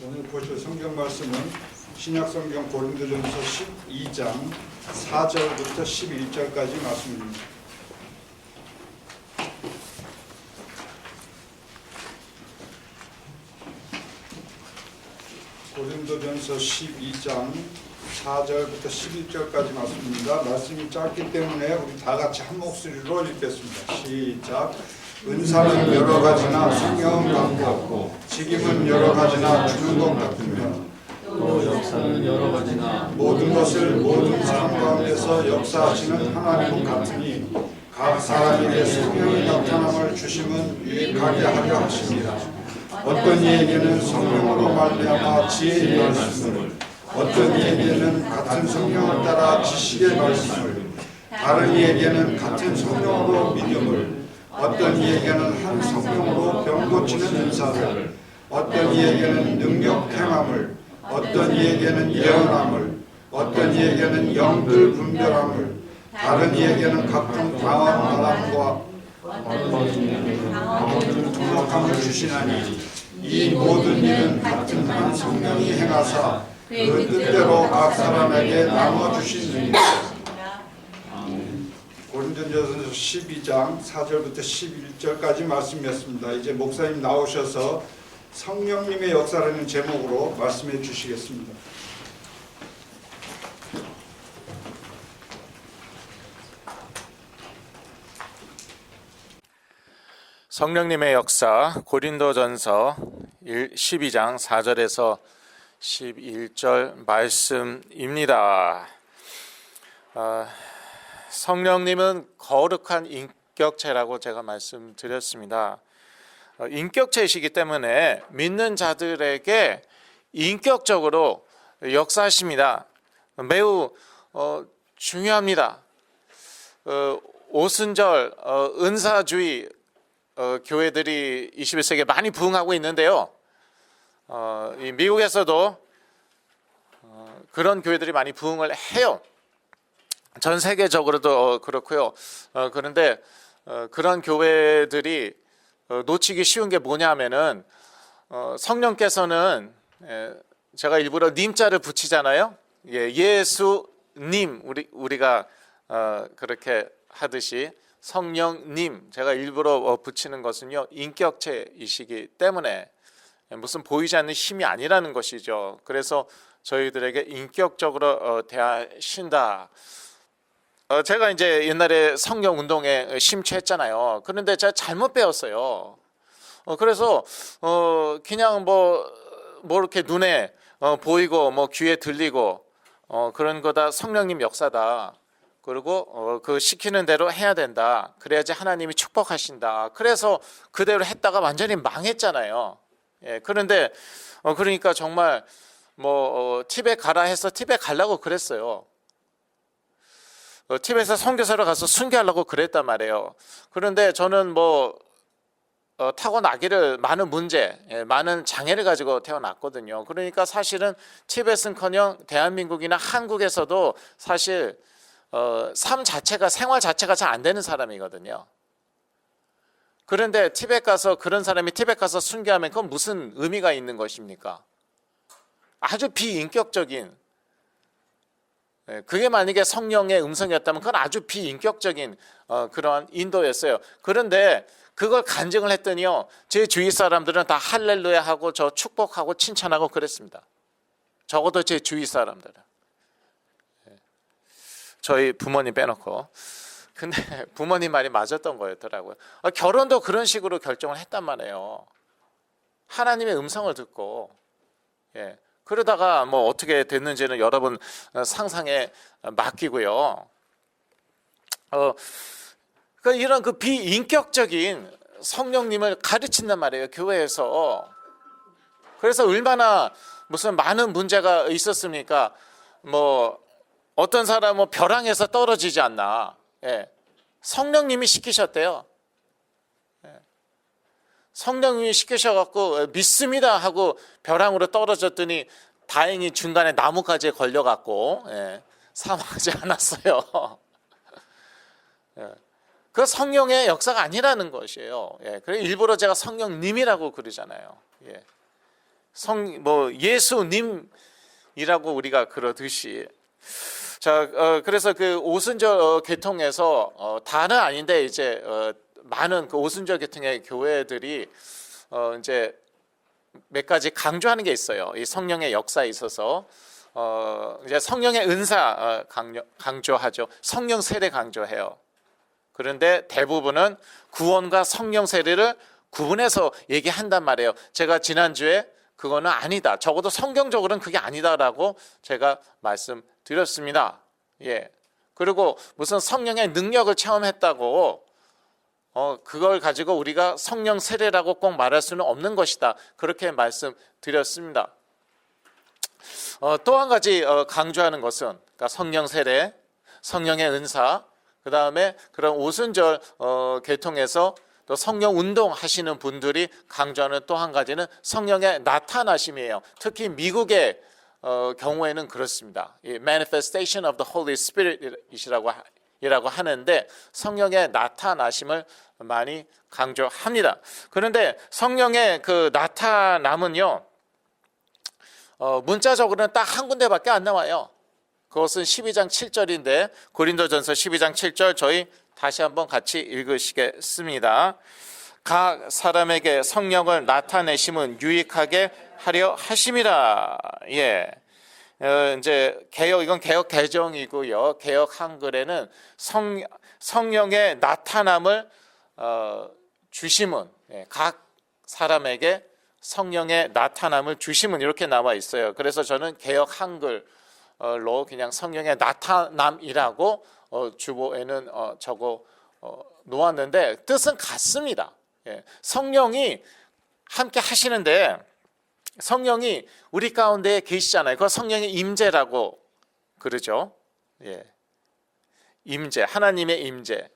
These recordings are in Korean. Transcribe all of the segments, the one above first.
오늘 보실 성경 말씀은 신약성경 고린도전서 12장 4절부터 11절까지 말씀입니다. 고린도전서 12장 4절부터 11절까지 말씀입니다. 말씀이 짧기 때문에 우리 다 같이 한 목소리로 읽겠습니다. 시작. 은사는 여러 가지나 성령은 같고 직임은 여러 가지나 주는 것 같으며 또 역사는 여러 가지나 모든 것을 모든 사람 가운데서 역사하시는 하나님은 같으니 각 사람에게 성령의 나타남을 주심은 유익하게 하려 하십니다. 어떤 이에게는 성령으로 말미암아 지혜의 말씀을, 어떤 이에게는 같은 성령을 따라 지식의 말씀을, 다른 이에게는 같은 성령으로 믿음을, 어떤 이에게는 한 성령으로 병 고치는 은사를, 어떤 이에게는 능력 행함을, 어떤 이에게는 예언함을, 어떤 이에게는 영들 분별함을, 다른 이에게는 각종 방언함과 어떤 이에게는 방언을 통역함을 주시나니 이 모든 일은 같은 한 성령이 행하사 그 뜻대로 각 사람에게 나눠 주시느니라. 고린도전서 12장 4절부터 11절까지 말씀이었습니다. 이제 목사님 나오셔서 성령님의 역사라는 제목으로 말씀해 주시겠습니다. 성령님의 역사 고린도전서 12장 4절에서 11절 말씀입니다. 성령님은 거룩한 인격체라고 제가 말씀드렸습니다. 인격체이시기 때문에 믿는 자들에게 인격적으로 역사하십니다. 매우 중요합니다. 오순절 은사주의 교회들이 21세기에 많이 부흥하고 있는데요. 이 미국에서도 그런 교회들이 많이 부흥을 해요. 전 세계적으로도 그렇고요. 그런데 그런 교회들이 놓치기 쉬운 게 뭐냐면은 성령께서는 제가 일부러 님자를 붙이잖아요. 예수님 우리가 그렇게 하듯이 성령님 제가 일부러 붙이는 것은요 인격체이시기 때문에 무슨 보이지 않는 힘이 아니라는 것이죠. 그래서 저희들에게 인격적으로 대하신다. 제가 이제 옛날에 성령 운동에 심취했잖아요. 그런데 제가 잘못 배웠어요. 그래서 그냥 뭐 이렇게 눈에 보이고 뭐 귀에 들리고 그런 거다 성령님 역사다. 그리고 그 시키는 대로 해야 된다. 그래야지 하나님이 축복하신다. 그래서 그대로 했다가 완전히 망했잖아요. 예, 그런데 그러니까 정말 뭐 티벳 가라 해서 티벳 가려고 그랬어요. 티벳에 선교사로 가서 순교하려고 그랬단 말이에요. 그런데 저는 뭐 타고나기를 많은 문제, 많은 장애를 가지고 태어났거든요. 그러니까 사실은 티벳은커녕 대한민국이나 한국에서도 사실 삶 자체가 생활 자체가 잘 안 되는 사람이거든요. 그런데 티벳 가서 그런 사람이 티벳 가서 순교하면 그건 무슨 의미가 있는 것입니까? 아주 비인격적인 그게 만약에 성령의 음성이었다면 그건 아주 비인격적인 그러한 인도였어요. 그런데 그걸 간증을 했더니요 제 주위 사람들은 다 할렐루야 하고 저 축복하고 칭찬하고 그랬습니다. 적어도 제 주위 사람들은. 저희 부모님 빼놓고. 근데 부모님 말이 맞았던 거였더라고요. 결혼도 그런 식으로 결정을 했단 말이에요. 하나님의 음성을 듣고. 예. 그러다가 뭐 어떻게 됐는지는 여러분 상상에 맡기고요. 그러니까 이런 그 비인격적인 성령님을 가르친단 말이에요. 교회에서. 그래서 얼마나 무슨 많은 문제가 있었습니까? 뭐 어떤 사람은 벼랑에서 떨어지지 않나. 예. 성령님이 시키셨대요. 예. 성령님이 시키셔갖고 믿습니다 하고 벼랑으로 떨어졌더니 다행히 중간에 나뭇가지에 걸려갖고 사망하지 않았어요. 예. 그 성령의 역사가 아니라는 것이에요. 예. 그래서 일부러 제가 성령님이라고 그러잖아요. 예. 예수님이라고 우리가 그러듯이. 자, 그래서 그 오순절 계통에서 다는 아닌데 이제 많은 그 오순절 계통의 교회들이 이제 몇 가지 강조하는 게 있어요. 이 성령의 역사에 있어서 이제 성령의 은사 강조하죠. 성령 세례 강조해요. 그런데 대부분은 구원과 성령 세례를 구분해서 얘기한단 말이에요. 제가 지난주에 그거는 아니다. 적어도 성경적으로는 그게 아니다라고 제가 말씀드렸습니다. 예. 그리고 무슨 성령의 능력을 체험했다고 그걸 가지고 우리가 성령 세례라고 꼭 말할 수는 없는 것이다. 그렇게 말씀드렸습니다. 또 한 가지 강조하는 것은 그러니까 성령 세례, 성령의 은사, 그 다음에 그런 오순절 계통에서 또 성령 운동 하시는 분들이 강조하는 또 한 가지는 성령의 나타나심이에요. 특히 미국의 경우에는 그렇습니다. 이 manifestation of the Holy Spirit이라고 하는데 성령의 나타나심을 많이 강조합니다. 그런데 성령의 그 나타남은요, 문자적으로는 딱 한 군데밖에 안 나와요. 그것은 12장 7절인데 고린도전서 12장 7절 저희 다시 한번 같이 읽으시겠습니다. 각 사람에게 성령을 나타내심은 유익하게 하려 하심이라. 예. 이제 이건 개역 개정이고요. 개역 한글에는 성령의 나타남을 주심은, 각 사람에게 성령의 나타남을 주심은 이렇게 나와 있어요. 그래서 저는 개역 한글로 그냥 성령의 나타남이라고 주보에는 적어 놓았는데 뜻은 같습니다. 성령이 함께 하시는데 성령이 우리 가운데 계시잖아요. 그거 성령의 임재라고 그러죠. 예. 임재, 하나님의 임재,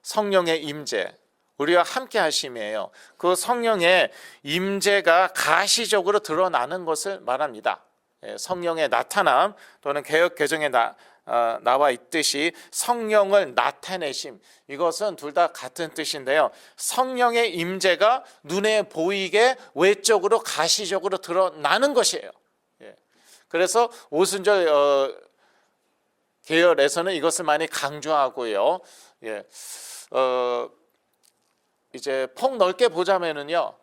성령의 임재, 우리와 함께 하심이에요. 그 성령의 임재가 가시적으로 드러나는 것을 말합니다. 성령의 나타남 또는 개역 개정에 나와 있듯이 성령을 나타내심, 이것은 둘 다 같은 뜻인데요. 성령의 임재가 눈에 보이게 외적으로 가시적으로 드러나는 것이에요. 그래서 오순절 계열에서는 이것을 많이 강조하고요. 이제 폭넓게 보자면은요,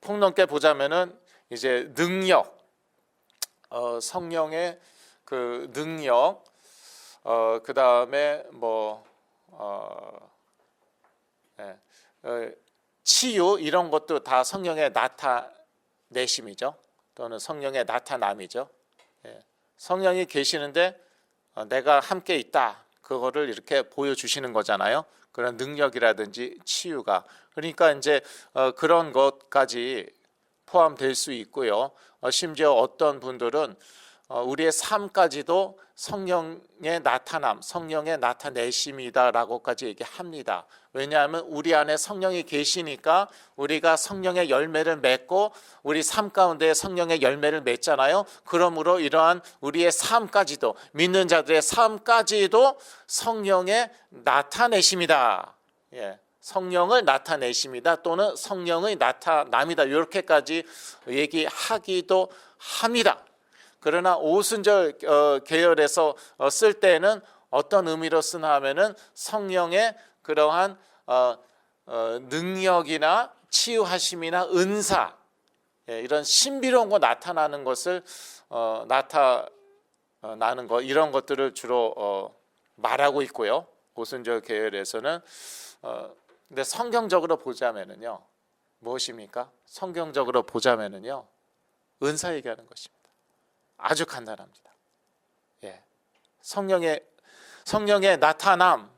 폭넓게 보자면은 이제 능력, 성령의 그 능력, 그 다음에 치유 이런 것도 다 성령의 나타내심이죠. 또는 성령의 나타남이죠. 성령이 계시는데 내가 함께 있다. 그거를 이렇게 보여주시는 거잖아요. 그런 능력이라든지 치유가. 그러니까 이제 그런 것까지 포함될 수 있고요. 심지어 어떤 분들은 우리의 삶까지도 성령의 나타남, 성령의 나타내심이다라고까지 얘기합니다. 왜냐하면 우리 안에 성령이 계시니까 우리가 성령의 열매를 맺고 우리 삶 가운데 성령의 열매를 맺잖아요. 그러므로 이러한 우리의 삶까지도, 믿는 자들의 삶까지도 성령의 나타내심이다. 성령을 나타내심이다 또는 성령의 나타남이다. 이렇게까지 얘기하기도 합니다. 그러나 오순절 계열에서 쓸 때는 어떤 의미로 쓰나 하면은 성령의 그러한 능력이나 치유하심이나 은사, 이런 신비로운 거 나타나는 것을 나타나는 것, 이런 것들을 주로 말하고 있고요. 오순절 계열에서는 근데 성경적으로 보자면은요, 무엇입니까? 성경적으로 보자면은요, 은사 얘기하는 것입니다. 아주 간단합니다. 성령의 나타남,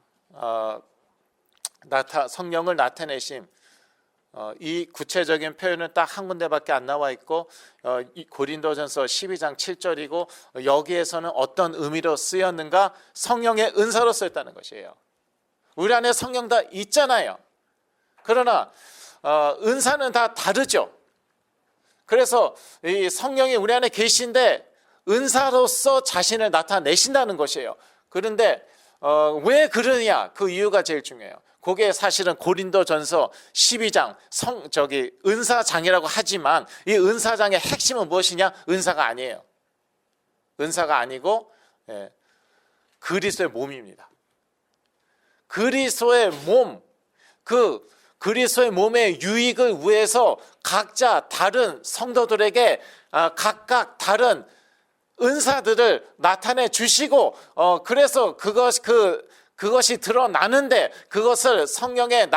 성령을 나타내심, 이 구체적인 표현은 딱 한 군데밖에 안 나와 있고 고린도전서 12장 7절이고 여기에서는 어떤 의미로 쓰였는가? 성령의 은사로 쓰였다는 것이에요. 우리 안에 성령 다 있잖아요. 그러나 은사는 다 다르죠. 그래서 이 성령이 우리 안에 계신데 은사로서 자신을 나타내신다는 것이에요. 그런데 왜 그러냐? 그 이유가 제일 중요해요. 그게 사실은 고린도전서 12장 은사장이라고 하지만 이 은사장의 핵심은 무엇이냐? 은사가 아니에요. 은사가 아니고 그리스도의 몸입니다. 그리스도의 몸, 그 그리스도의 몸의 유익을 위해서 각자 다른 성도들에게 각각 다른 은사들을 나타내 주시고 그래서 그것이 드러나는데 그것을 성령을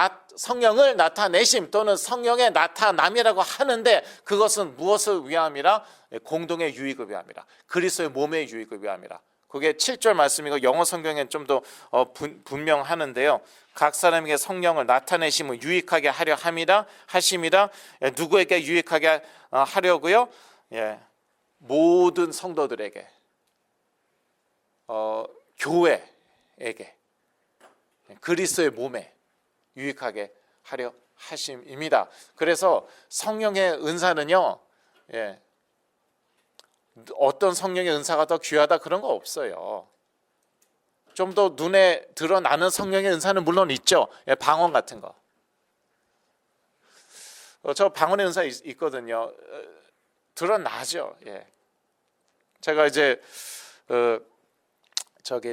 나타내심 또는 성령의 나타남이라고 하는데 그것은 무엇을 위함이라? 공동의 유익을 위함이라. 그리스도의 몸의 유익을 위함이라. 그게 7절 말씀이고 영어 성경엔 좀 더 분명하는데요. 각 사람에게 성령을 나타내심을 유익하게 하려 함이라 하심이라. 누구에게 유익하게 하려고요? 모든 성도들에게, 교회에게, 그리스도의 몸에 유익하게 하려 하심입니다. 그래서 성령의 은사는요, 어떤 성령의 은사가 더 귀하다 그런 거 없어요. 좀 더 눈에 드러나는 성령의 은사는 물론 있죠. 방언 같은 거. 저 방언의 은사 있거든요. 드러나죠. 제가 이제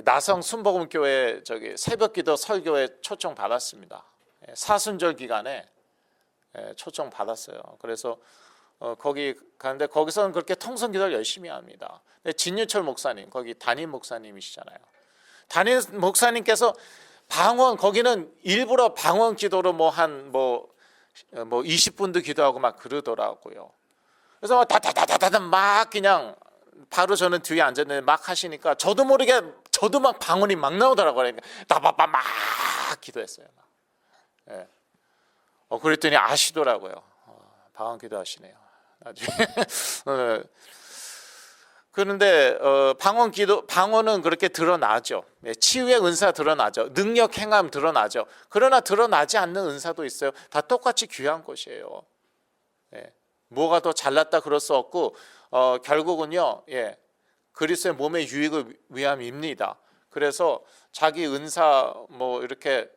나성 순복음교회 새벽기도 설교에 초청 받았습니다. 사순절 기간에 초청 받았어요. 그래서 거기 가는데 거기서는 그렇게 통성기도를 열심히 합니다. 진유철 목사님, 거기 담임 목사님이시잖아요. 담임 목사님께서 방언, 거기는 일부러 방언 기도로 20분도 기도하고 막 그러더라고요. 그래서 다다다다다 막 그냥 바로 저는 뒤에 앉았는데 막 하시니까 저도 모르게 저도 막 방언이 막 나오더라고요. 그러니까 나바바 막 기도했어요. 그랬더니 아시더라고요. 방언 기도하시네요. 나중에. 그런데 방언은 그렇게 드러나죠. 치유의 은사 드러나죠. 능력 행함 드러나죠. 그러나 드러나지 않는 은사도 있어요. 다 똑같이 귀한 것이에요. 뭐가 더 잘났다 그럴 수 없고 결국은요, 그리스도의 몸의 유익을 위함입니다. 그래서 자기 은사 이렇게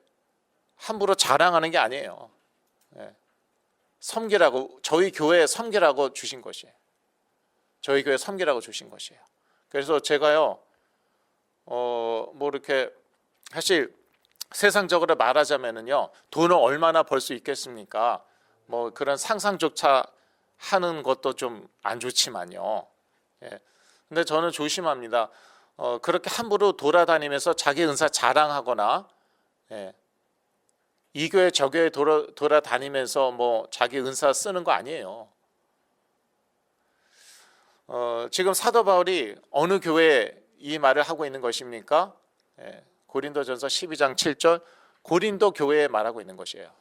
함부로 자랑하는 게 아니에요. 섬기라고, 저희 교회에 섬기라고 주신 것이에요. 저희 교회 섬기라고 주신 것이에요. 그래서 제가요, 이렇게 사실 세상적으로 말하자면은요, 돈을 얼마나 벌 수 있겠습니까? 그런 상상조차 하는 것도 좀 안 좋지만요. 근데 저는 조심합니다. 그렇게 함부로 돌아다니면서 자기 은사 자랑하거나, 이 교회 저 교회 돌아다니면서 자기 은사 쓰는 거 아니에요. 지금 사도 바울이 어느 교회에 이 말을 하고 있는 것입니까? 고린도전서 12장 7절 고린도 교회에 말하고 있는 것이에요.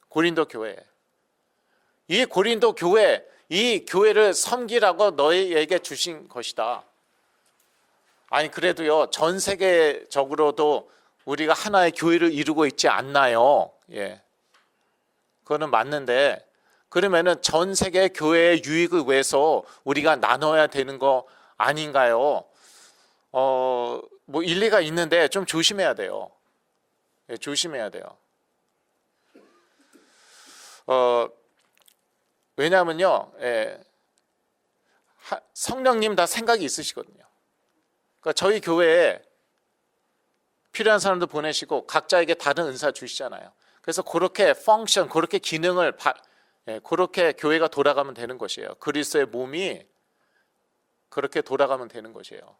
고린도 교회. 이 고린도 교회, 이 교회를 섬기라고 너희에게 주신 것이다. 아니 그래도요, 전 세계적으로도 우리가 하나의 교회를 이루고 있지 않나요? 그거는 맞는데 그러면은 전 세계 교회의 유익을 위해서 우리가 나눠야 되는 거 아닌가요? 일리가 있는데 좀 조심해야 돼요. 조심해야 돼요. 왜냐하면요, 성령님 다 생각이 있으시거든요. 그러니까 저희 교회에 필요한 사람들 보내시고 각자에게 다른 은사 주시잖아요. 그래서 그렇게 펑션, 그렇게 기능을 그렇게 교회가 돌아가면 되는 것이에요. 그리스도의 몸이 그렇게 돌아가면 되는 것이에요.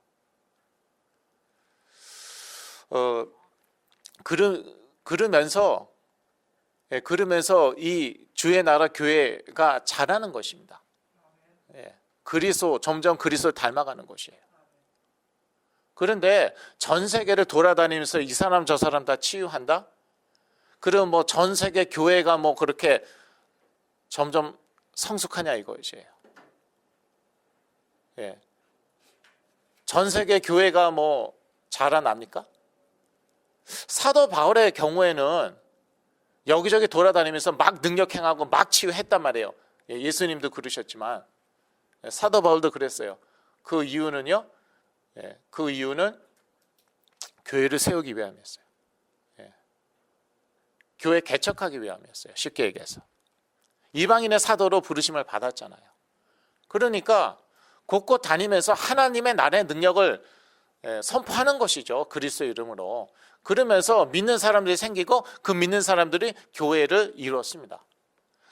그러면서 이 주의 나라 교회가 자라는 것입니다. 점점 그리스도를 닮아가는 것이에요. 그런데 전 세계를 돌아다니면서 이 사람 저 사람 다 치유한다? 그럼 전 세계 교회가 그렇게 점점 성숙하냐 이것이에요. 전 세계 교회가 자라납니까? 사도 바울의 경우에는 여기저기 돌아다니면서 막 능력행하고 막 치유했단 말이에요. 예수님도 그러셨지만 사도 바울도 그랬어요. 그 이유는요, 교회를 세우기 위함이었어요. 교회 개척하기 위함이었어요. 쉽게 얘기해서 이방인의 사도로 부르심을 받았잖아요. 그러니까 곳곳 다니면서 하나님의 나라의 능력을 선포하는 것이죠. 그리스도 이름으로. 그러면서 믿는 사람들이 생기고 그 믿는 사람들이 교회를 이루었습니다.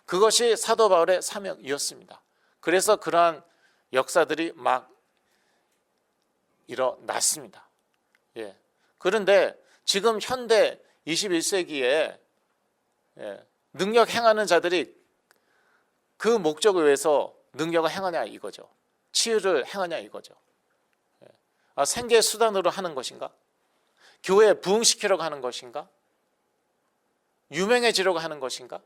그것이 사도 바울의 사명이었습니다. 그래서 그러한 역사들이 막 일어났습니다. 예. 그런데 지금 현대 21세기에 능력 행하는 자들이 그 목적을 위해서 능력을 행하냐 이거죠. 치유를 행하냐 이거죠. 생계 수단으로 하는 것인가? 교회에 부흥시키려고 하는 것인가? 유명해지려고 하는 것인가?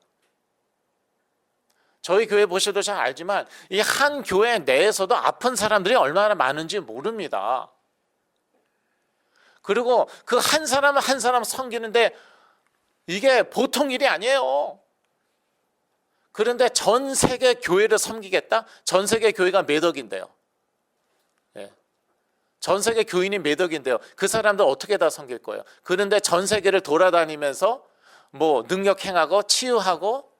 저희 교회 보셔도 잘 알지만 이 한 교회 내에서도 아픈 사람들이 얼마나 많은지 모릅니다. 그리고 그 한 사람 한 사람 섬기는데 이게 보통 일이 아니에요. 그런데 전 세계 교회를 섬기겠다? 전 세계 교회가 몇 억인데요. 전 세계 교인이 몇 억인데요. 그 사람들 어떻게 다 섬길 거예요? 그런데 전 세계를 돌아다니면서 뭐 능력 행하고 치유하고,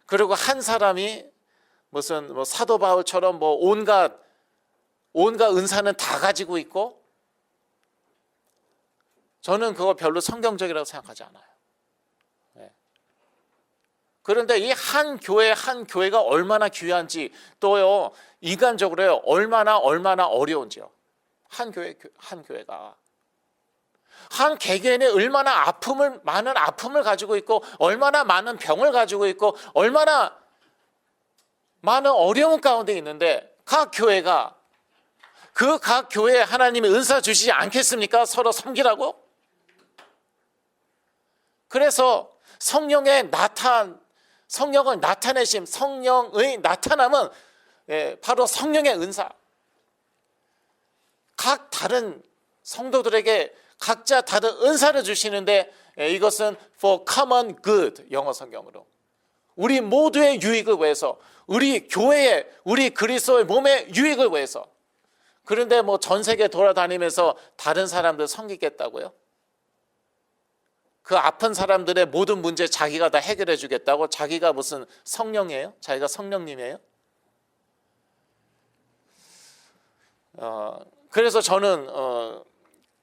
그리고 한 사람이 무슨 뭐 사도 바울처럼 뭐 온갖 은사는 다 가지고 있고, 저는 그거 별로 성경적이라고 생각하지 않아요. 그런데 이 한 교회가 얼마나 귀한지, 또요 인간적으로요 얼마나 어려운지요. 한 교회가 한 개개인이 얼마나 많은 아픔을 가지고 있고, 얼마나 많은 병을 가지고 있고, 얼마나 많은 어려움 가운데 있는데, 각 교회가 각 교회에 하나님이 은사 주시지 않겠습니까? 서로 섬기라고. 그래서 성령을 나타내심, 성령의 나타남은 바로 성령의 은사. 각 다른 성도들에게 각자 다른 은사를 주시는데, 이것은 for common good, 영어 성경으로 우리 모두의 유익을 위해서, 우리 교회의, 우리 그리스도의 몸의 유익을 위해서. 그런데 뭐 전 세계 돌아다니면서 다른 사람들 섬기겠다고요? 그 아픈 사람들의 모든 문제 자기가 다 해결해 주겠다고? 자기가 무슨 성령이에요? 자기가 성령님이에요? 그래서 저는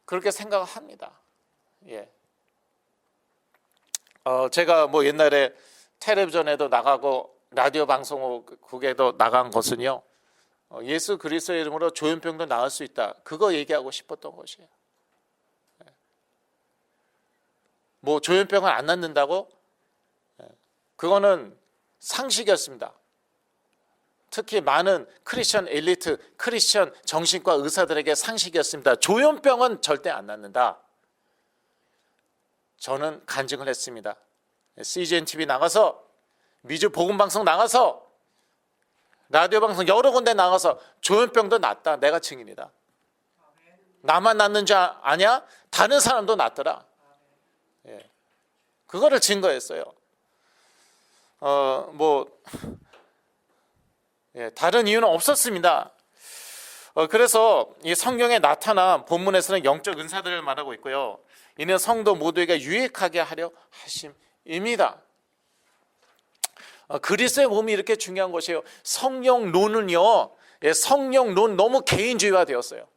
그렇게 생각합니다. 예. 제가 뭐 옛날에 텔레비전에도 나가고 라디오 방송국에도 나간 것은요, 예수 그리스도의 이름으로 조현병도 나을 수 있다, 그거 얘기하고 싶었던 것이에요. 뭐 조현병을 안 낫는다고? 그거는 상식이었습니다. 특히 많은 크리스천 엘리트, 크리스천 정신과 의사들에게 상식이었습니다. 조현병은 절대 안 낫는다. 저는 간증을 했습니다. CGN TV 나가서, 미주 복음방송 나가서, 라디오 방송 여러 군데 나가서 조현병도 낫다, 내가 증인이다. 나만 낫는 줄 아냐? 다른 사람도 낫더라. 그거를 증거했어요. 다른 이유는 없었습니다. 그래서 이 성경에 나타난 본문에서는 영적 은사들을 말하고 있고요. 이는 성도 모두에게 유익하게 하려 하심입니다. 그리스도의 몸이 이렇게 중요한 것이에요. 성령론은요, 성령론 너무 개인주의화 되었어요.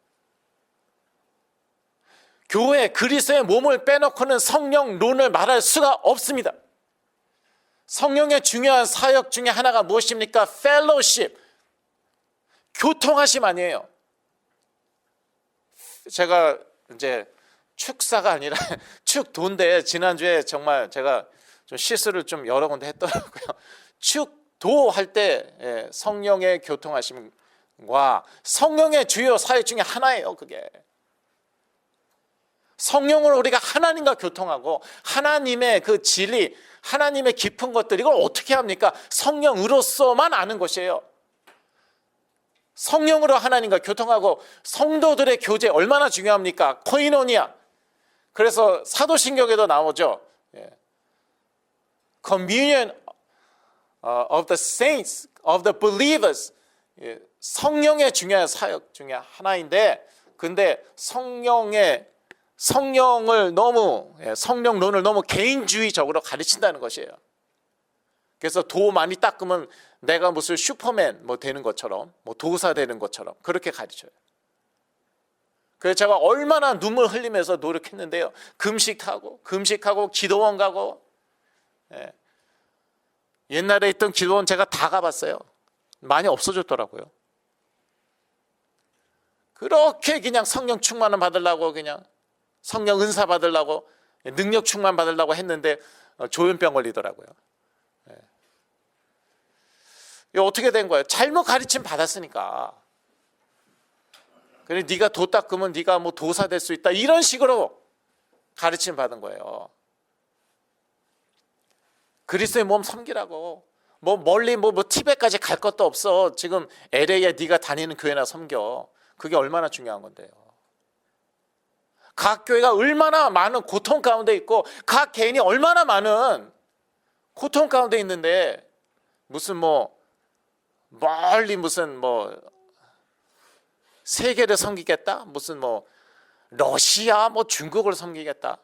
교회 그리스도의 몸을 빼놓고는 성령론을 말할 수가 없습니다. 성령의 중요한 사역 중에 하나가 무엇입니까? 펠로십, 교통하심 아니에요. 제가 이제 축사가 아니라 축도인데, 지난주에 정말 제가 좀 실수를 좀 여러 군데 했더라고요. 축도 할 때 성령의 교통하심과 성령의 주요 사역 중에 하나예요. 그게 성령을 우리가 하나님과 교통하고, 하나님의 그 진리, 하나님의 깊은 것들, 이걸 어떻게 합니까? 성령으로서만 아는 것이에요. 성령으로 하나님과 교통하고, 성도들의 교제 얼마나 중요합니까? 코이노니아. 그래서 사도신경에도 나오죠. Communion of the saints, of the believers. 성령의 중요한 사역 중에 하나인데, 근데 성령의 성령을 너무 성령론을 너무 개인주의적으로 가르친다는 것이에요. 그래서 도 많이 닦으면 내가 무슨 슈퍼맨 뭐 되는 것처럼, 뭐 도사 되는 것처럼 그렇게 가르쳐요. 그래서 제가 얼마나 눈물 흘리면서 노력했는데요. 금식하고 기도원 가고, 옛날에 있던 기도원 제가 다 가봤어요. 많이 없어졌더라고요. 그렇게 그냥 성령 충만을 받으려고, 그냥 성령 은사 받으려고, 능력 충만 받으려고 했는데 조현병 걸리더라고요. 이거 어떻게 된 거예요? 잘못 가르침 받았으니까. 그래, 네가 도 닦으면 네가 뭐 도사 될 수 있다, 이런 식으로 가르침 받은 거예요. 그리스도의 몸 섬기라고. 뭐 멀리 뭐 티벳까지 갈 것도 없어. 지금 LA에 네가 다니는 교회나 섬겨. 그게 얼마나 중요한 건데요. 각 교회가 얼마나 많은 고통 가운데 있고, 각 개인이 얼마나 많은 고통 가운데 있는데, 무슨 뭐 멀리 무슨 뭐 세계를 섬기겠다, 무슨 뭐 러시아 뭐 중국을 섬기겠다.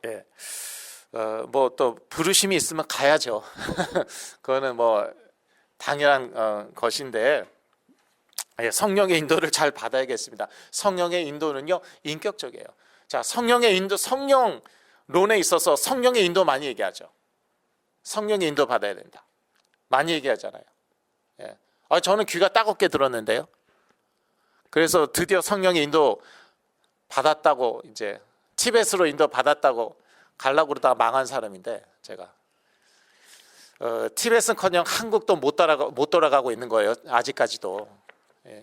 예, 뭐 또 부르심이 있으면 가야죠. 그거는 뭐 당연한 것인데, 성령의 인도를 잘 받아야겠습니다. 성령의 인도는요, 인격적이에요. 자, 성령의 인도, 성령론에 있어서 성령의 인도 많이 얘기하죠. 성령의 인도 받아야 된다, 많이 얘기하잖아요. 저는 귀가 따갑게 들었는데요. 그래서 드디어 성령의 인도 받았다고, 이제 티벳으로 인도 받았다고 가려고 그러다가 망한 사람인데, 제가 티벳은커녕 한국도 못 돌아가고 있는 거예요. 아직까지도.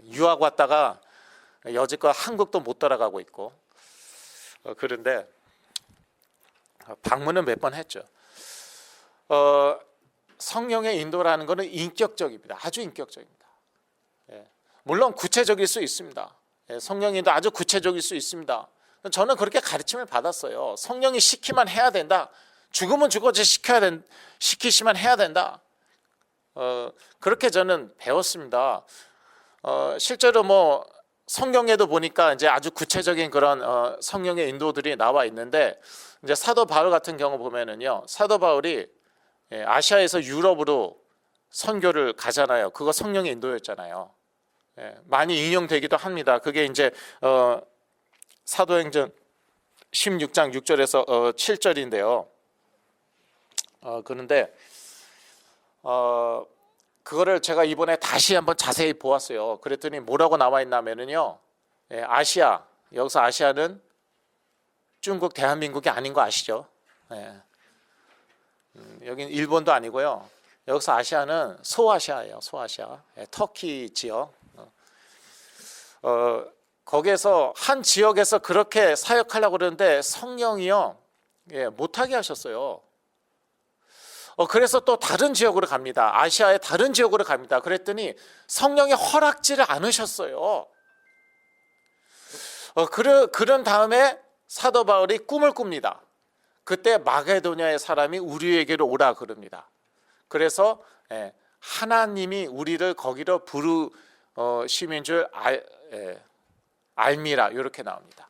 유학 왔다가 여지껏 한국도 못 돌아가고 있고, 그런데 방문은 몇 번 했죠. 성령의 인도라는 것은 인격적입니다. 아주 인격적입니다. 물론 구체적일 수 있습니다. 성령의 인도 아주 구체적일 수 있습니다. 저는 그렇게 가르침을 받았어요. 성령이 시키면 해야 된다. 죽으면 죽어지 시키시면 해야 된다. 그렇게 저는 배웠습니다. 실제로 뭐 성경에도 보니까 이제 아주 구체적인 그런 성령의 인도들이 나와 있는데, 이제 사도 바울 같은 경우 보면은요, 사도 바울이 아시아에서 유럽으로 선교를 가잖아요. 그거 성령의 인도였잖아요. 많이 인용되기도 합니다. 그게 이제 사도행전 16장 6절에서 7절인데요. 그런데 그거를 제가 이번에 다시 한번 자세히 보았어요. 그랬더니 뭐라고 나와 있냐면요, 아시아, 여기서 아시아는 중국, 대한민국이 아닌 거 아시죠? 여기는 일본도 아니고요. 여기서 아시아는 소아시아예요. 소아시아, 터키 지역. 거기에서 한 지역에서 그렇게 사역하려고 그러는데 성령이요, 못하게 하셨어요. 그래서 또 다른 지역으로 갑니다. 아시아의 다른 지역으로 갑니다. 그랬더니 성령이 허락지를 않으셨어요. 그런 다음에 사도 바울이 꿈을 꿉니다. 그때 마게도냐의 사람이 우리에게로 오라 그럽니다. 그래서 하나님이 우리를 거기로 부르심인 줄 알미라, 이렇게 나옵니다.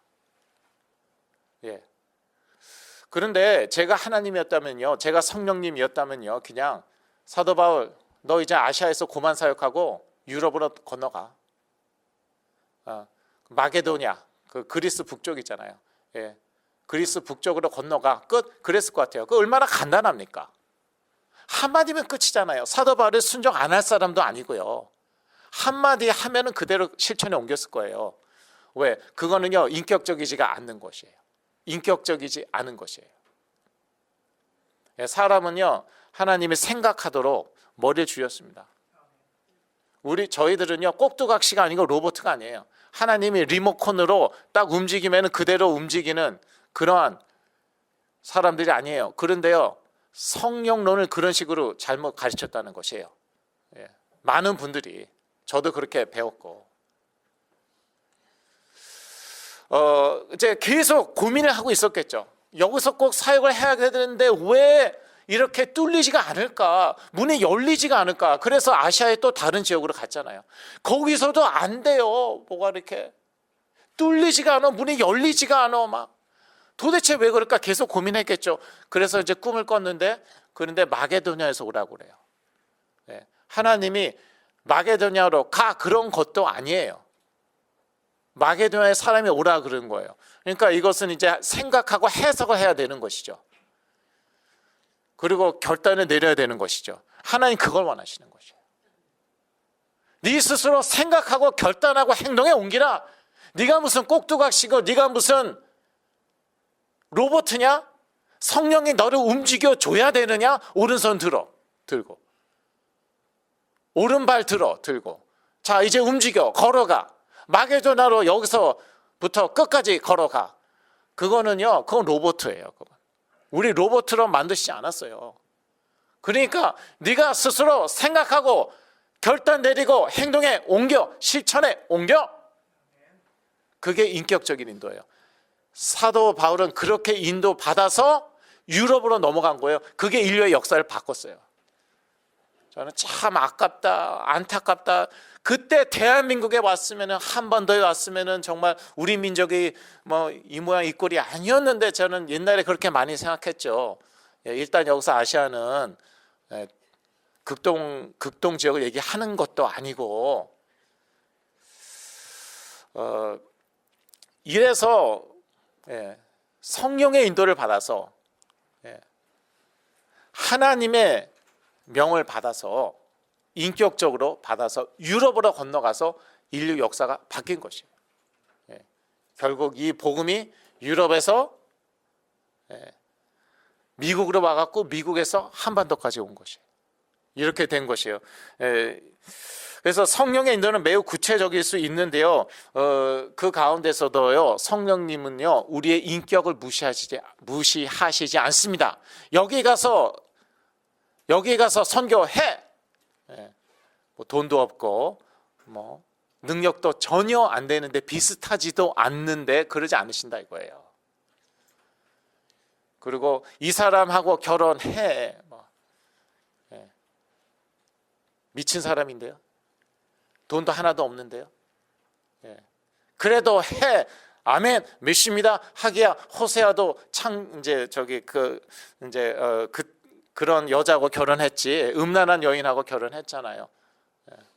그런데 제가 하나님이었다면요, 제가 성령님이었다면요, 그냥 사도 바울, 너 이제 아시아에서 고만 사역하고 유럽으로 건너가. 마게도냐, 그 그리스 북쪽 있잖아요. 그리스 북쪽으로 건너가. 끝. 그랬을 것 같아요. 그 얼마나 간단합니까? 한마디면 끝이잖아요. 사도 바울이 순종 안 할 사람도 아니고요. 한마디 하면은 그대로 실천에 옮겼을 거예요. 왜? 그거는요, 인격적이지가 않는 것이에요. 인격적이지 않은 것이에요. 사람은요, 하나님이 생각하도록 머리를 주셨습니다. 저희들은요, 꼭두각시가 아니고 로봇가 아니에요. 하나님이 리모컨으로 딱 움직이면 그대로 움직이는 그러한 사람들이 아니에요. 그런데요, 성령론을 그런 식으로 잘못 가르쳤다는 것이에요. 많은 분들이, 저도 그렇게 배웠고, 이제 계속 고민을 하고 있었겠죠. 여기서 꼭 사역을 해야 되는데 왜 이렇게 뚫리지가 않을까? 문이 열리지가 않을까? 그래서 아시아의 또 다른 지역으로 갔잖아요. 거기서도 안 돼요. 뭐가 이렇게 뚫리지가 않아. 문이 열리지가 않아. 막 도대체 왜 그럴까 계속 고민했겠죠. 그래서 이제 꿈을 꿨는데, 그런데 마게도냐에서 오라고 그래요. 예, 하나님이 마게도냐로 가 그런 것도 아니에요. 마게도냐에 사람이 오라 그런 거예요. 그러니까 이것은 이제 생각하고 해석을 해야 되는 것이죠. 그리고 결단을 내려야 되는 것이죠. 하나님 그걸 원하시는 것이에요. 네 스스로 생각하고 결단하고 행동에 옮기라. 네가 무슨 꼭두각시고 네가 무슨 로봇이냐? 성령이 너를 움직여 줘야 되느냐? 오른손 들고 오른발 들고 자 이제 움직여 걸어가. 마게도냐로 여기서부터 끝까지 걸어가. 그거는요, 그건 로봇이에요. 우리 로봇으로 만드시지 않았어요. 그러니까 네가 스스로 생각하고 결단 내리고 행동에 옮겨, 실천에 옮겨. 그게 인격적인 인도예요. 사도 바울은 그렇게 인도받아서 유럽으로 넘어간 거예요. 그게 인류의 역사를 바꿨어요. 저는 참 아깝다, 안타깝다. 그때 대한민국에 왔으면, 한 번 더 왔으면 정말 우리 민족이 뭐 이 모양 이 꼴이 아니었는데, 저는 옛날에 그렇게 많이 생각했죠. 일단 여기서 아시아는 극동 지역을 얘기하는 것도 아니고, 이래서 성령의 인도를 받아서 하나님의 명을 받아서 인격적으로 받아서 유럽으로 건너가서 인류 역사가 바뀐 것이에요. 결국 이 복음이 유럽에서 미국으로 와갖고 미국에서 한반도까지 온 것이에요. 이렇게 된 것이에요. 그래서 성령의 인도는 매우 구체적일 수 있는데요. 그 가운데서도요, 성령님은요, 우리의 인격을 무시하시지 않습니다. 여기 가서 선교해. 뭐 돈도 없고 뭐 능력도 전혀 안 되는데, 비슷하지도 않는데 그러지 않으신다 이거예요. 그리고 이 사람하고 결혼해. 미친 사람인데요. 돈도 하나도 없는데요. 그래도 해. 아멘. 믿습니다. 하기야 호세아도 그런 여자하고 결혼했지. 음란한 여인하고 결혼했잖아요.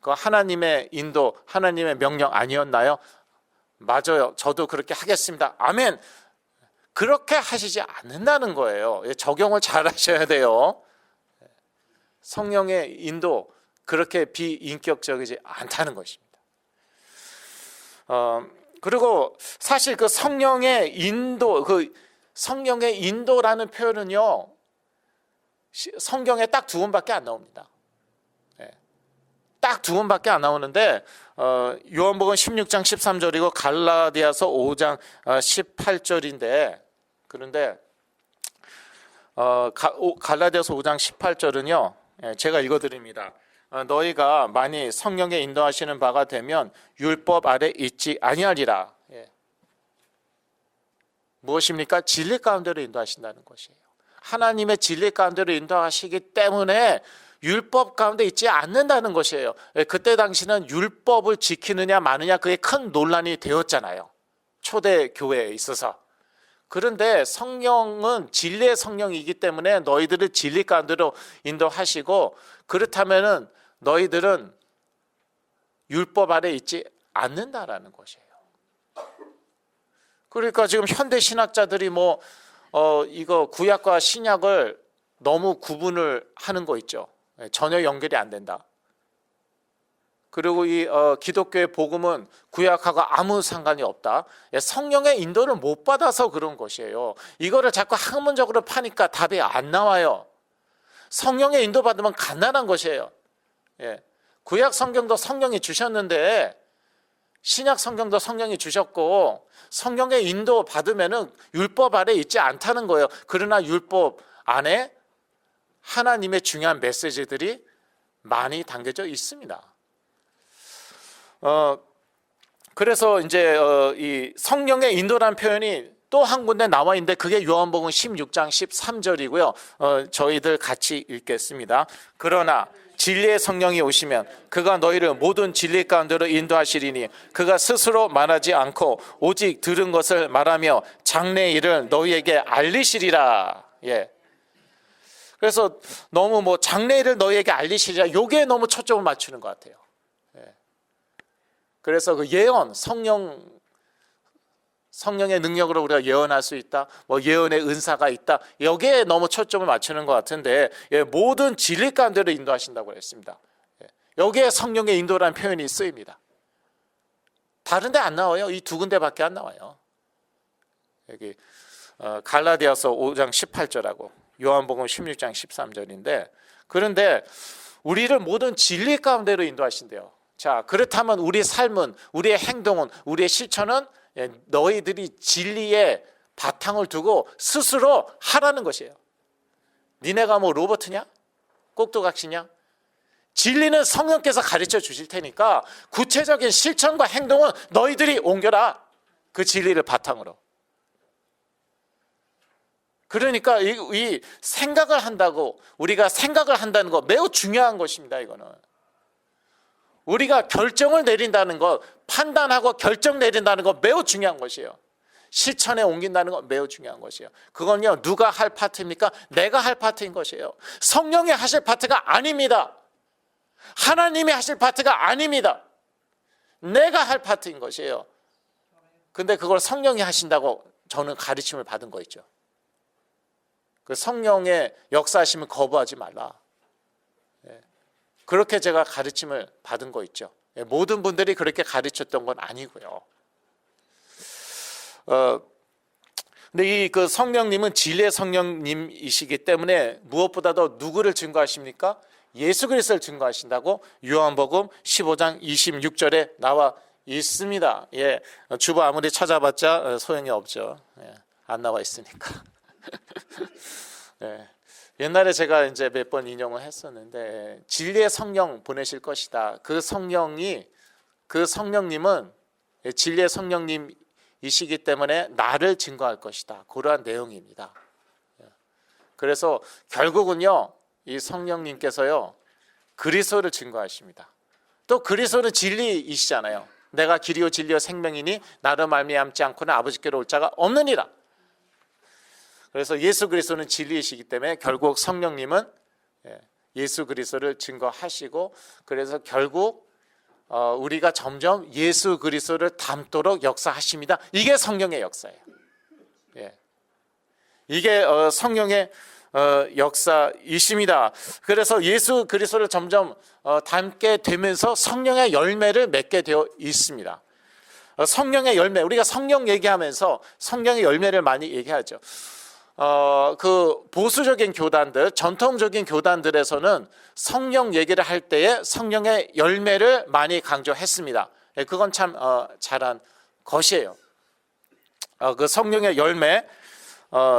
그 하나님의 인도, 하나님의 명령 아니었나요? 맞아요. 저도 그렇게 하겠습니다. 아멘. 그렇게 하시지 않는다는 거예요. 적용을 잘 하셔야 돼요. 성령의 인도, 그렇게 비인격적이지 않다는 것입니다. 그리고 사실 그 성령의 인도라는 표현은요, 성경에 딱 2번밖에 안 나옵니다. 딱 2번밖에 안 나오는데, 요한복음 16장 13절이고 갈라디아서 5장 18절인데, 그런데 갈라디아서 5장 18절은요, 제가 읽어드립니다. 너희가 만일 성령에 인도하시는 바가 되면 율법 아래 있지 아니하리라. 무엇입니까? 진리 가운데로 인도하신다는 것이에요. 하나님의 진리 가운데로 인도하시기 때문에 율법 가운데 있지 않는다는 것이에요. 그때 당시는 율법을 지키느냐 마느냐, 그게 큰 논란이 되었잖아요. 초대 교회에 있어서. 그런데 성령은 진리의 성령이기 때문에 너희들을 진리 가운데로 인도하시고, 그렇다면은 너희들은 율법 아래 있지 않는다라는 것이에요. 그러니까 지금 현대 신학자들이 이거 구약과 신약을 너무 구분을 하는 거 있죠. 전혀 연결이 안 된다. 그리고 이 기독교의 복음은 구약하고 아무 상관이 없다. 성령의 인도를 못 받아서 그런 것이에요. 이거를 자꾸 학문적으로 파니까 답이 안 나와요. 성령의 인도 받으면 가난한 것이에요. 구약 성경도 성령이 주셨는데, 신약 성경도 성령이 주셨고, 성령의 인도 받으면은 율법 아래 있지 않다는 거예요. 그러나 율법 안에 하나님의 중요한 메시지들이 많이 담겨져 있습니다. 그래서 이제 이 성령의 인도라는 표현이 또 한 군데 나와 있는데 그게 요한복음 16장 13절이고요. 저희들 같이 읽겠습니다. 그러나 진리의 성령이 오시면 그가 너희를 모든 진리 가운데로 인도하시리니 그가 스스로 말하지 않고 오직 들은 것을 말하며 장래의 일을 너희에게 알리시리라. 예. 그래서 너무 뭐 장래의 일을 너희에게 알리시리라, 요게 너무 초점을 맞추는 것 같아요. 예. 그래서 그 예언, 성령의 능력으로 우리가 예언할 수 있다, 뭐 예언의 은사가 있다, 여기에 너무 초점을 맞추는 것 같은데, 예, 모든 진리 가운데로 인도하신다고 했습니다. 예, 여기에 성령의 인도라는 표현이 쓰입니다. 다른 데 안 나와요. 이 두 군데밖에 안 나와요. 여기 갈라디아서 5장 18절하고 요한복음 16장 13절인데, 그런데 우리를 모든 진리 가운데로 인도하신대요. 자, 그렇다면 우리의 삶은, 우리의 행동은, 우리의 실천은 너희들이 진리의 바탕을 두고 스스로 하라는 것이에요. 니네가 뭐 로봇이냐? 꼭두각시냐? 진리는 성령께서 가르쳐 주실 테니까 구체적인 실천과 행동은 너희들이 옮겨라. 그 진리를 바탕으로. 그러니까 이 생각을 한다고, 우리가 생각을 한다는 거 매우 중요한 것입니다. 이거는 우리가 결정을 내린다는 것, 판단하고 결정 내린다는 것 매우 중요한 것이에요. 실천에 옮긴다는 것 매우 중요한 것이에요. 그건요, 누가 할 파트입니까? 내가 할 파트인 것이에요. 성령이 하실 파트가 아닙니다. 하나님이 하실 파트가 아닙니다. 내가 할 파트인 것이에요. 근데 그걸 성령이 하신다고 저는 가르침을 받은 거 있죠. 그 성령의 역사하심을 거부하지 말라. 그렇게 제가 가르침을 받은 거 있죠. 모든 분들이 그렇게 가르쳤던 건 아니고요. 근데 이 그 성령님은 진리의 성령님이시기 때문에 무엇보다도 누구를 증거하십니까? 예수 그리스도를 증거하신다고 요한복음 15장 26절에 나와 있습니다. 예, 주보 아무리 찾아봤자 소용이 없죠. 예, 안 나와 있으니까. 예. 옛날에 제가 이제 몇 번 인용을 했었는데, 진리의 성령 보내실 것이다. 그 성령님은 진리의 성령님이시기 때문에 나를 증거할 것이다. 그러한 내용입니다. 그래서 결국은요, 이 성령님께서요, 그리스도를 증거하십니다. 또 그리스도는 진리이시잖아요. 내가 길이요 진리요 생명이니 나로 말미암지 않고는 아버지께로 올 자가 없느니라. 그래서 예수 그리스도는 진리이시기 때문에 결국 성령님은 예수 그리스도를 증거하시고, 그래서 결국 우리가 점점 예수 그리스도를 닮도록 역사하십니다. 이게 성령의 역사예요. 이게 성령의 역사이십니다. 그래서 예수 그리스도를 점점 닮게 되면서 성령의 열매를 맺게 되어 있습니다. 성령의 열매, 우리가 성령 얘기하면서 성령의 열매를 많이 얘기하죠. 그 보수적인 교단들, 전통적인 교단들에서는 성령 얘기를 할 때에 성령의 열매를 많이 강조했습니다. 그건 참 잘한 것이에요. 그 성령의 열매,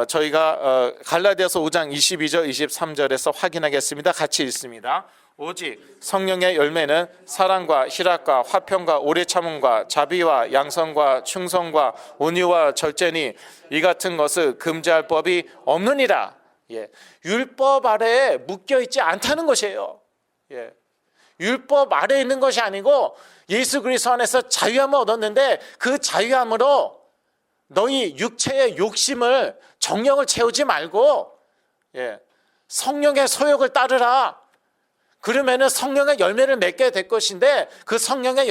저희가 갈라디아서 5장 22절 23절에서 확인하겠습니다. 같이 읽습니다. 오직 성령의 열매는 사랑과 희락과 화평과 오래 참음과 자비와 양선과 충성과 온유와 절제니 이 같은 것을 금지할 법이 없느니라. 율법 아래에 묶여 있지 않다는 것이에요. 율법 아래에 있는 것이 아니고 예수 그리스도 안에서 자유함을 얻었는데, 그 자유함으로 너희 육체의 욕심을, 정욕을 채우지 말고 성령의 소욕을 따르라. 그러면은 성령의 열매를 맺게 될 것인데, 그 성령의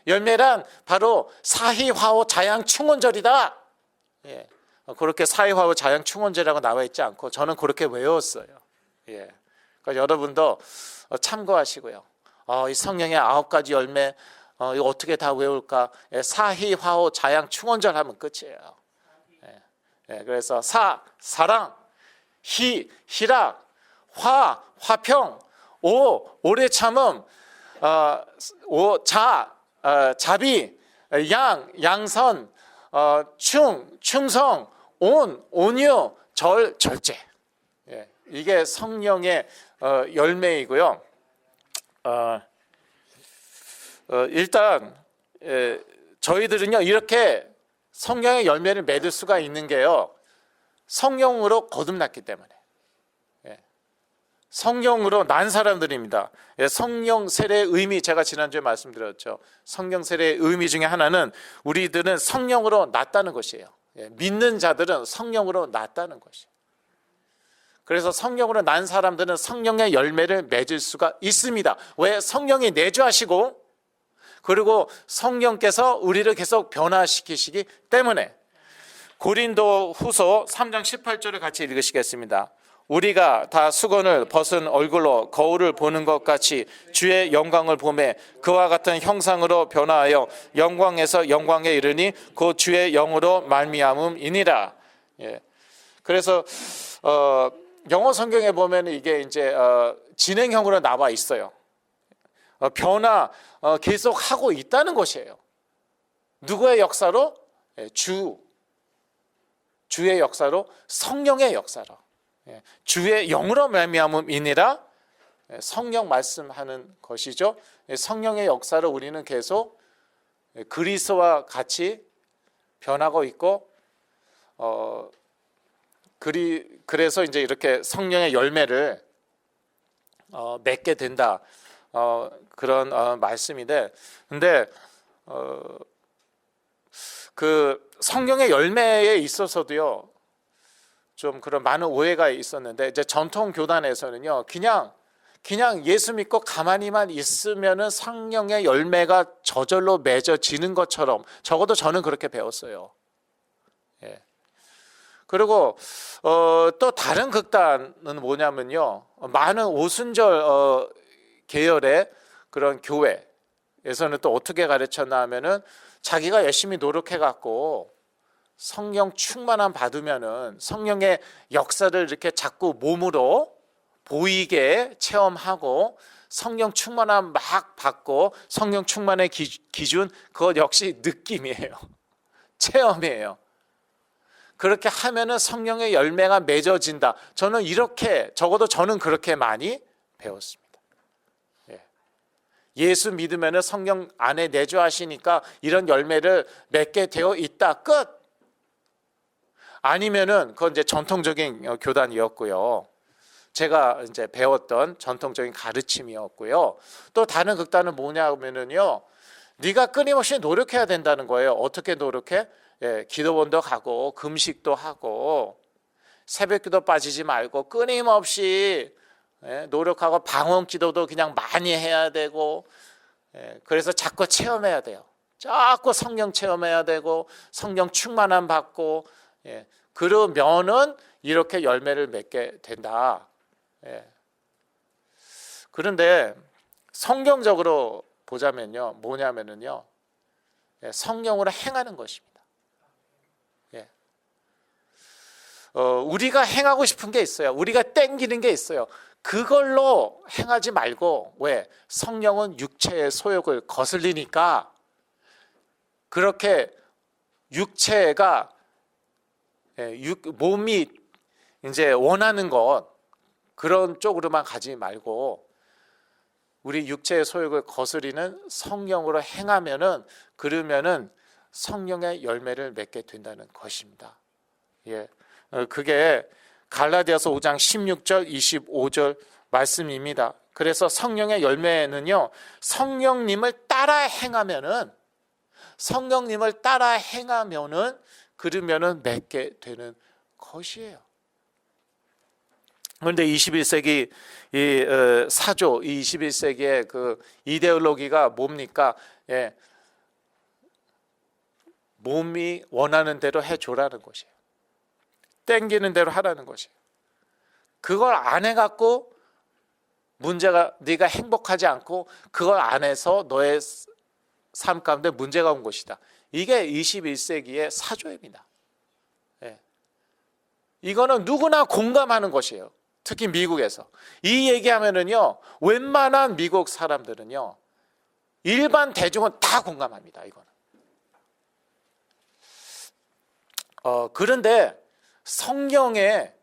열매란 바로 사희화호 자양충언절이다. 그렇게 사희화호 자양충언절이라고 나와 있지 않고 저는 그렇게 외웠어요. 그러니까 여러분도 참고하시고요. 이 성령의 9가지 열매 이거 어떻게 다 외울까? 사희화호 자양충언절 하면 끝이에요. 그래서 사랑, 희락, 화평, 오래 참음, 자비, 양선, 충성, 온유, 절제. 이게 성령의 열매이고요. 일단 저희들은요, 이렇게 성령의 열매를 맺을 수가 있는 게요, 성령으로 거듭났기 때문에. 성령으로 난 사람들입니다. 성령 세례의 의미, 제가 지난주에 말씀드렸죠. 성령 세례의 의미 중에 하나는 우리들은 성령으로 났다는 것이에요. 믿는 자들은 성령으로 났다는 것이에요. 그래서 성령으로 난 사람들은 성령의 열매를 맺을 수가 있습니다. 왜? 성령이 내주하시고, 그리고 성령께서 우리를 계속 변화시키시기 때문에. 고린도 후서 3장 18절을 같이 읽으시겠습니다. 우리가 다 수건을 벗은 얼굴로 거울을 보는 것 같이 주의 영광을 보매 그와 같은 형상으로 변화하여 영광에서 영광에 이르니 그 주의 영으로 말미암음이니라. 그래서 영어 성경에 보면 이게 이제 진행형으로 나와 있어요. 변화 계속 하고 있다는 것이에요. 누구의 역사로? 주의 역사로, 성령의 역사로. 주의 영으로 말미암음이니라. 성령 말씀하는 것이죠. 성령의 역사를 우리는 계속 그리스도와 같이 변하고 있고, 그래서 이제 이렇게 성령의 열매를 맺게 된다. 그런 말씀인데, 근데 그 성령의 열매에 있어서도요, 좀 그런 많은 오해가 있었는데, 이제 전통 교단에서는요, 그냥 예수 믿고 가만히만 있으면은 성령의 열매가 저절로 맺어지는 것처럼, 적어도 저는 그렇게 배웠어요. 그리고 또 다른 극단은 뭐냐면요, 많은 오순절 계열의 그런 교회에서는 또 어떻게 가르쳤나 하면은, 자기가 열심히 노력해 갖고 성령 충만함 받으면은 성령의 역사를 이렇게 자꾸 몸으로 보이게 체험하고, 성령 충만함 막 받고, 성령 충만의 기준, 그것 역시 느낌이에요. 체험이에요. 그렇게 하면은 성령의 열매가 맺어진다. 저는 이렇게, 적어도 저는 그렇게 많이 배웠습니다. 예수 믿으면은 성령 안에 내주하시니까 이런 열매를 맺게 되어 있다. 끝. 아니면은 그건 이제 전통적인 교단이었고요. 제가 이제 배웠던 전통적인 가르침이었고요. 또 다른 극단은 뭐냐면은요, 네가 끊임없이 노력해야 된다는 거예요. 어떻게 노력해? 기도원도 가고 금식도 하고 새벽기도 빠지지 말고 끊임없이 노력하고 방언 기도도 그냥 많이 해야 되고, 그래서 자꾸 체험해야 돼요. 자꾸 성령 체험해야 되고 성령 충만함 받고, 그러면은 이렇게 열매를 맺게 된다. 그런데 성경적으로 보자면요, 뭐냐면은요, 성령으로 행하는 것입니다. 우리가 행하고 싶은 게 있어요. 우리가 땡기는 게 있어요. 그걸로 행하지 말고, 왜? 성령은 육체의 소욕을 거슬리니까, 그렇게 육체가, 몸이 이제 원하는 것, 그런 쪽으로만 가지 말고 우리 육체의 소욕을 거스리는 성령으로 행하면은, 그러면은 성령의 열매를 맺게 된다는 것입니다. 그게 갈라디아서 5장 16절 25절 말씀입니다. 그래서 성령의 열매는요, 성령님을 따라 행하면은 그러면은 맺게 되는 것이에요. 그런데 21세기 이 사조, 이 21세기의 그 이데올로기가 뭡니까? 몸이 원하는 대로 해줘라는 것이에요. 땡기는 대로 하라는 것이에요. 그걸 안 해갖고 문제가, 네가 행복하지 않고 그걸 안 해서 너의 삶 가운데 문제가 온 것이다. 이게 21세기의 사조입니다. 이거는 누구나 공감하는 것이에요. 특히 미국에서 이 얘기하면은요, 웬만한 미국 사람들은요, 일반 대중은 다 공감합니다. 이거는. 그런데 성령의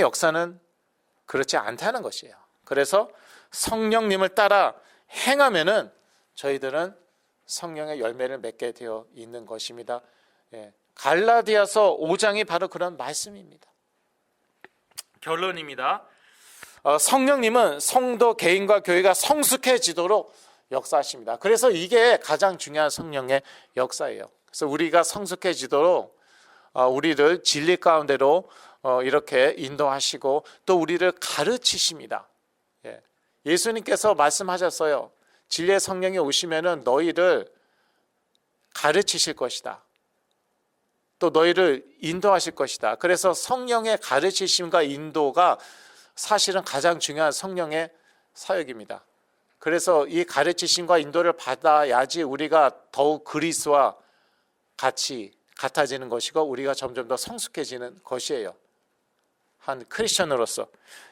역사는 그렇지 않다는 것이에요. 그래서 성령님을 따라 행하면은 저희들은 성령의 열매를 맺게 되어 있는 것입니다. 예, 갈라디아서 5장이 바로 그런 말씀입니다. 결론입니다. 성령님은 성도 개인과 교회가 성숙해지도록 역사하십니다. 그래서 이게 가장 중요한 성령의 역사예요. 그래서 우리가 성숙해지도록 우리를 진리 가운데로 이렇게 인도하시고 또 우리를 가르치십니다. 예수님께서 말씀하셨어요. 진리의 성령이 오시면은 너희를 가르치실 것이다. 또 너희를 인도하실 것이다. 그래서 성령의 가르치심과 인도가 사실은 가장 중요한 성령의 사역입니다. 그래서 이 가르치심과 인도를 받아야지 우리가 더욱 그리스도와 같이 같아지는 것이고 우리가 점점 더 성숙해지는 것이에요. 한 크리스천으로서.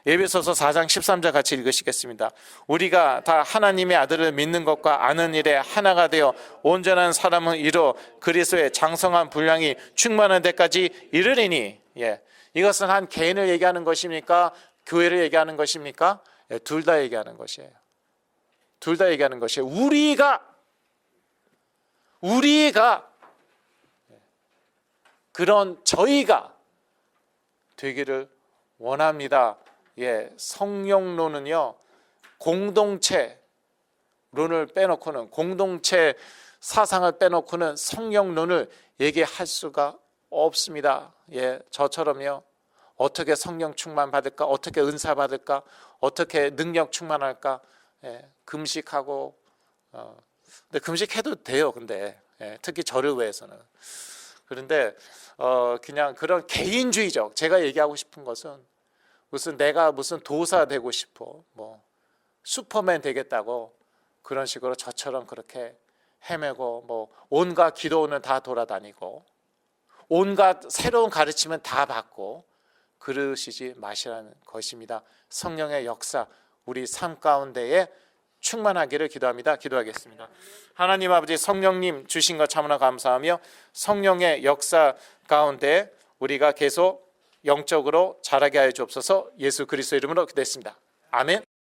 에베소서 4장 13절 같이 읽으시겠습니다. 우리가 다 하나님의 아들을 믿는 것과 아는 일에 하나가 되어 온전한 사람을 이루어 그리스도의 장성한 분량이 충만한 데까지 이르리니. 이것은 한 개인을 얘기하는 것입니까? 교회를 얘기하는 것입니까? 둘 다 얘기하는 것이에요. 둘 다 얘기하는 것이에요. 우리가 그런 저희가 되기를 원합니다. 성령론은요, 공동체론을 빼놓고는, 공동체 사상을 빼놓고는 성령론을 얘기할 수가 없습니다. 저처럼요, 어떻게 성령 충만 받을까, 어떻게 은사 받을까, 어떻게 능력 충만할까, 금식하고, 근데 금식해도 돼요. 근데 특히 저를 위해서는. 그런데 그냥 그런 개인주의적, 제가 얘기하고 싶은 것은 내가 무슨 도사 되고 싶어, 뭐 슈퍼맨 되겠다고 그런 식으로 저처럼 그렇게 헤매고 뭐 온갖 기도원은 다 돌아다니고 온갖 새로운 가르침은 다 받고 그러시지 마시라는 것입니다. 성령의 역사 우리 삶 가운데에 충만하기를 기도합니다. 기도하겠습니다. 하나님 아버지, 성령님 주신 것 참으로 감사하며 성령의 역사 가운데 우리가 계속 영적으로 자라게 하여 주옵소서. 예수 그리스도 이름으로 기도했습니다. 아멘.